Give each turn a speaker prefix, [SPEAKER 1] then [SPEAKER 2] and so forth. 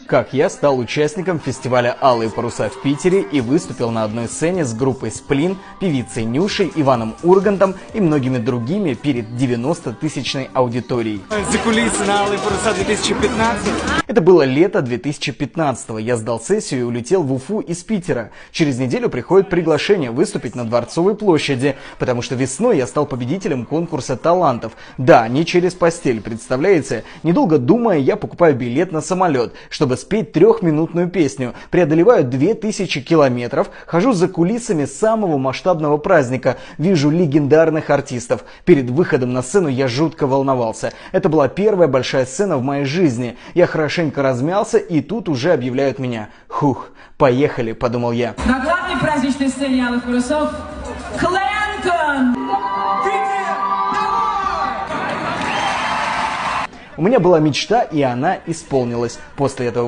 [SPEAKER 1] как я стал участником фестиваля «Алые паруса» в Питере и выступил на одной сцене с группой «Сплин», певицей Нюшей, Иваном Ургантом и многими другими перед 90-тысячной аудиторией.
[SPEAKER 2] За кулисы на «Алые паруса» 2015.
[SPEAKER 1] Это было лето 2015-го. Я сдал сессию и улетел в Уфу из Питера. Через неделю приходит приглашение выступить на Дворцовой площади, потому что весной я стал победителем конкурса талантов. Да, не через постель, представляете? Недолго думая, я покупаю билет на самолет, чтобы спеть 3-минутную песню. Преодолеваю 2000 километров, хожу за кулисами самого масштабного праздника, вижу легендарных артистов. Перед выходом на сцену я жутко волновался. Это была первая большая сцена в моей жизни. Я хорошенько размялся, и тут уже объявляют меня. Хух, поехали, подумал я.
[SPEAKER 3] На главной праздничной сцене «Алых парусов» Клэнкон!
[SPEAKER 1] У меня была мечта, и она исполнилась. После этого